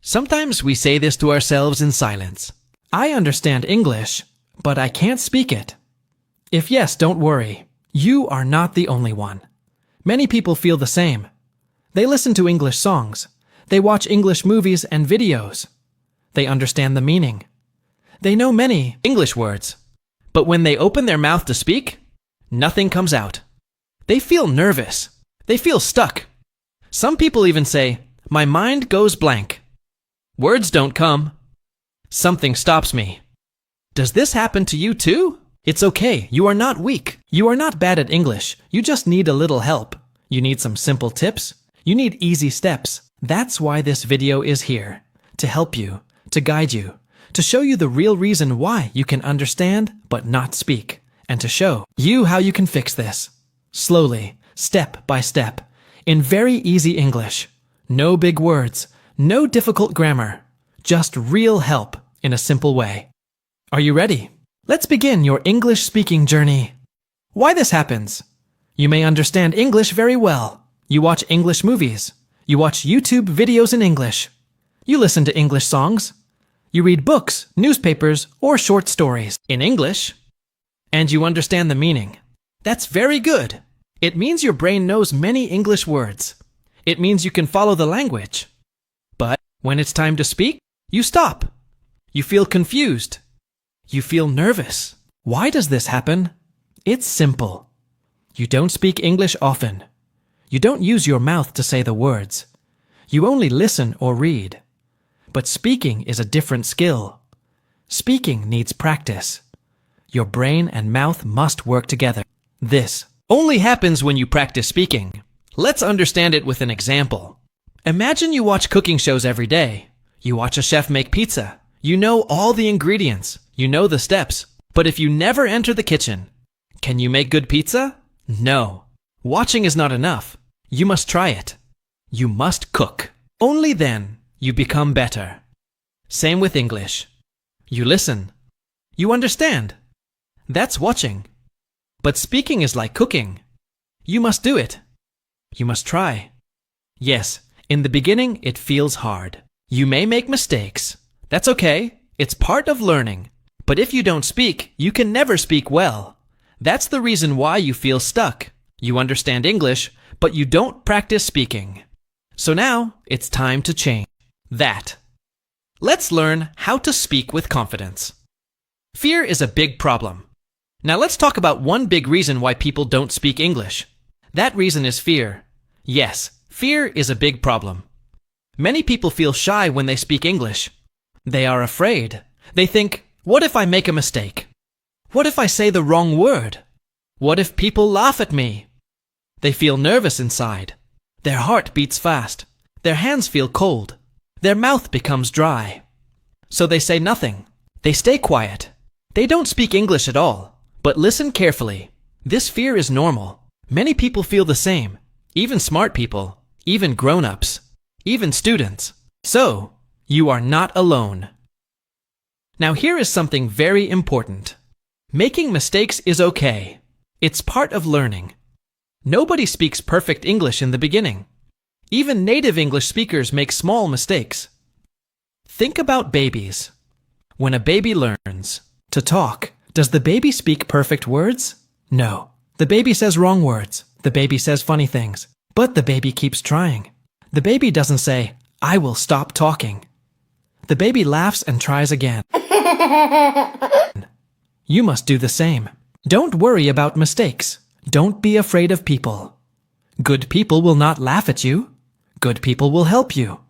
Sometimes we say this to ourselves in silence. I understand English, but I can't speak it. If yes, don't worry. You are not the only one. Many people feel the same. They listen to English songs. They watch English movies and videos. They understand the meaning. They know many English words. But when they open their mouth to speak, nothing comes out. They feel nervous. They feel stuck. Some people even say, "My mind goes blank. Words don't come. Something stops me." Does this happen to you too? It's okay. You are not weak. You are not bad at English. You just need a little help. You need some simple tips. You need easy steps. That's why this video is here. To help you, to guide you, to show you the real reason why you can understand but not speak, and to show you how you can fix this. Slowly, step by step, in very easy English. No big words, no difficult grammar, just real help in a simple way. Are you ready? Let's begin your English speaking journey. Why this happens? You may understand English very well. You watch English movies. You watch YouTube videos in English. You listen to English songs. You read books, newspapers, or short stories in English. And you understand the meaning. That's very good. It means your brain knows many English words. It means you can follow the language. But when it's time to speak, you stop. You feel confused. You feel nervous. Why does this happen? It's simple. You don't speak English often. You don't use your mouth to say the words. You only listen or read. But speaking is a different skill. Speaking needs practice. Your brain and mouth must work together. This only happens when you practice speaking. Let's understand it with an example. Imagine you watch cooking shows every day. You watch a chef make pizza. You know all the ingredients. You know the steps. But if you never enter the kitchen, can you make good pizza? No. Watching is not enough. You must try it. You must cook. Only then you become better. Same with English. You listen. You understand. That's watching. But speaking is like cooking. You must do it. You must try. Yes, in the beginning it feels hard. You may make mistakes. That's okay. It's part of learning. But if you don't speak, you can never speak well. That's the reason why you feel stuck. You understand English, but you don't practice speaking. So now it's time to change that. Let's learn how to speak with confidence. Fear is a big problem. Now let's talk about one big reason why people don't speak English. That reason is fear. Yes, fear is a big problem. Many people feel shy when they speak English. They are afraid. They think, what if I make a mistake? What if I say the wrong word? What if people laugh at me? They feel nervous inside. Their heart beats fast. Their hands feel cold. Their mouth becomes dry. So they say nothing. They stay quiet. They don't speak English at all. But listen carefully. This fear is normal. Many people feel the same. Even smart people. Even grown-ups. Even students. So, you are not alone. Now here is something very important. Making mistakes is okay. It's part of learning. Nobody speaks perfect English in the beginning. Even native English speakers make small mistakes. Think about babies. When a baby learns to talk, does the baby speak perfect words? No. The baby says wrong words. The baby says funny things. But the baby keeps trying. The baby doesn't say, "I will stop talking." The baby laughs and tries again. You must do the same. Don't worry about mistakes. Don't be afraid of people. Good people will not laugh at you. Good people will help you.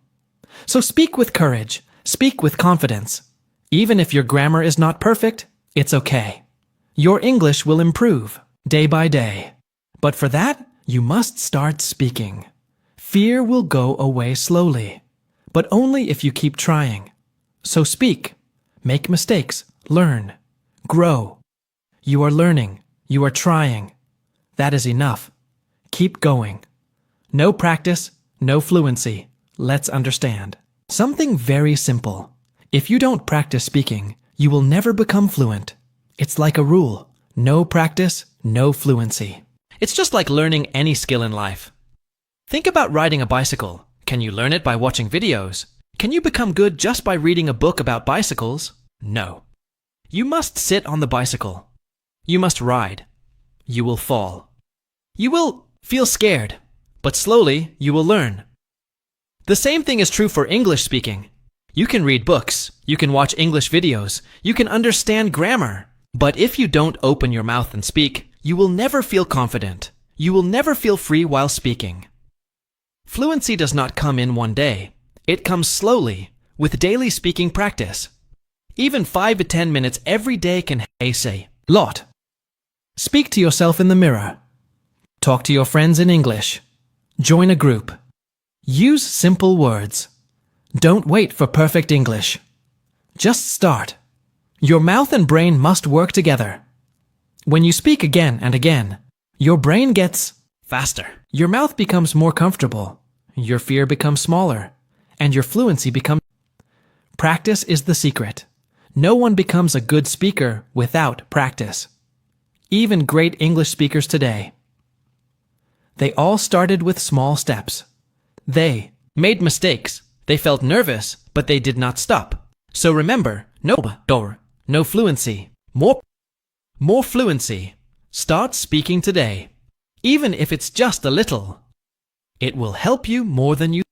So speak with courage. Speak with confidence. Even if your grammar is not perfect, it's okay. Your English will improve day by day. But for that, you must start speaking. Fear will go away slowly, but only if you keep trying. So speak. Make mistakes. Learn. Grow. You are learning. You are trying. That is enough. Keep going. No practice, no fluency. Let's understand. Something very simple. If you don't practice speaking, you will never become fluent. It's like a rule. No practice, no fluency. It's just like learning any skill in life. Think about riding a bicycle. Can you learn it by watching videos? Can you become good just by reading a book about bicycles? No. You must sit on the bicycle. You must ride. You will fall. You will feel scared, but slowly you will learn. The same thing is true for English speaking. You can read books, you can watch English videos, you can understand grammar. But if you don't open your mouth and speak, you will never feel confident. You will never feel free while speaking. Fluency does not come in one day. It comes slowly, with daily speaking practice. Even 5 to 10 minutes every day can say lot. Speak to yourself in the mirror. Talk to your friends in English. Join a group. Use simple words. Don't wait for perfect English. Just start. Your mouth and brain must work together. When you speak again and again, your brain gets faster. Your mouth becomes more comfortable. Your fear becomes smaller. And your fluency becomes... Practice is the secret. No one becomes a good speaker without practice. Even great English speakers today. They all started with small steps. They made mistakes. They felt nervous, but they did not stop. So remember, no fluency. More fluency. Start speaking today. Even if it's just a little. It will help you more than you.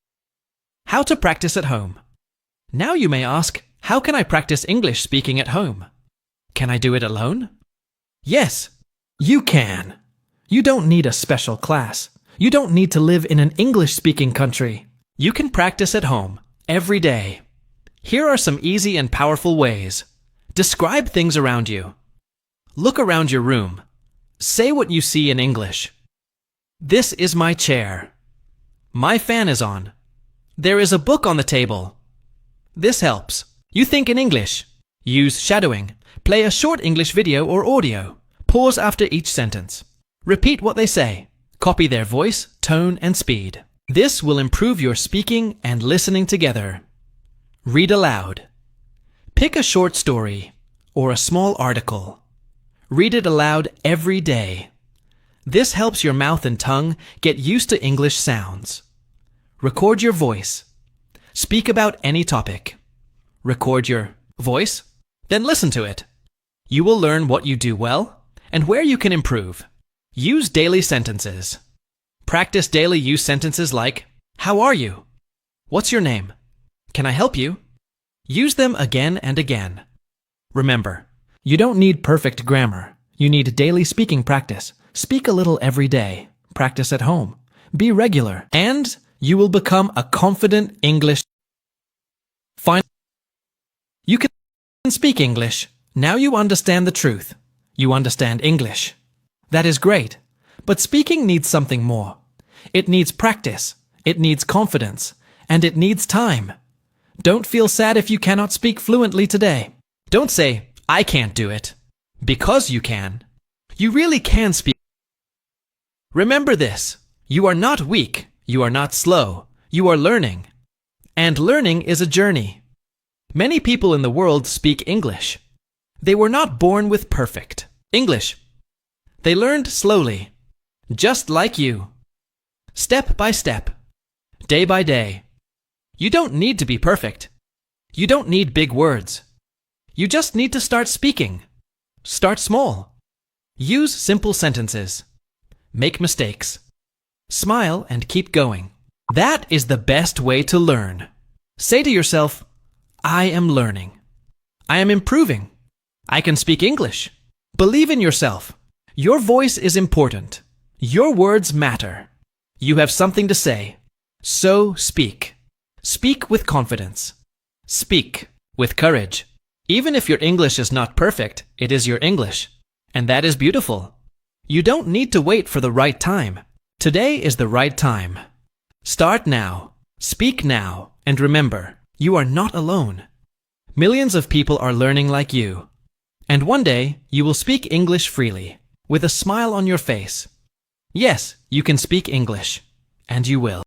How to practice at home. Now you may ask, how can I practice English speaking at home? Can I do it alone? Yes, you can. You don't need a special class. You don't need to live in an English-speaking country. You can practice at home, every day. Here are some easy and powerful ways. Describe things around you. Look around your room. Say what you see in English. This is my chair. My fan is on. There is a book on the table. This helps. You think in English. Use shadowing. Play a short English video or audio. Pause after each sentence. Repeat what they say. Copy their voice, tone, and speed. This will improve your speaking and listening together. Read aloud. Pick a short story or a small article. Read it aloud every day. This helps your mouth and tongue get used to English sounds. Record your voice. Speak about any topic. Record your voice, then listen to it. You will learn what you do well and where you can improve. Use daily sentences. Practice daily use sentences like, how are you? What's your name? Can I help you? Use them again and again. Remember, you don't need perfect grammar. You need daily speaking practice. Speak a little every day. Practice at home. Be regular. And you will become a confident English. Finally, you can speak English. Now you understand the truth. You understand English. That is great. But speaking needs something more. It needs practice. It needs confidence. And it needs time. Don't feel sad if you cannot speak fluently today. Don't say, I can't do it. Because you can. You really can speak. Remember this. You are not weak. You are not slow. You are learning. And learning is a journey. Many people in the world speak English. They were not born with perfect English. They learned slowly, just like you. Step by step, day by day. You don't need to be perfect. You don't need big words. You just need to start speaking. Start small. Use simple sentences. Make mistakes. Smile and keep going. That is the best way to learn. Say to yourself, I am learning. I am improving. I can speak English. Believe in yourself. Your voice is important. Your words matter. You have something to say. So speak. Speak with confidence. Speak with courage. Even if your English is not perfect, it is your English. And that is beautiful. You don't need to wait for the right time. Today is the right time. Start now. Speak now. And remember, you are not alone. Millions of people are learning like you. And one day, you will speak English freely, with a smile on your face. Yes, you can speak English. And you will.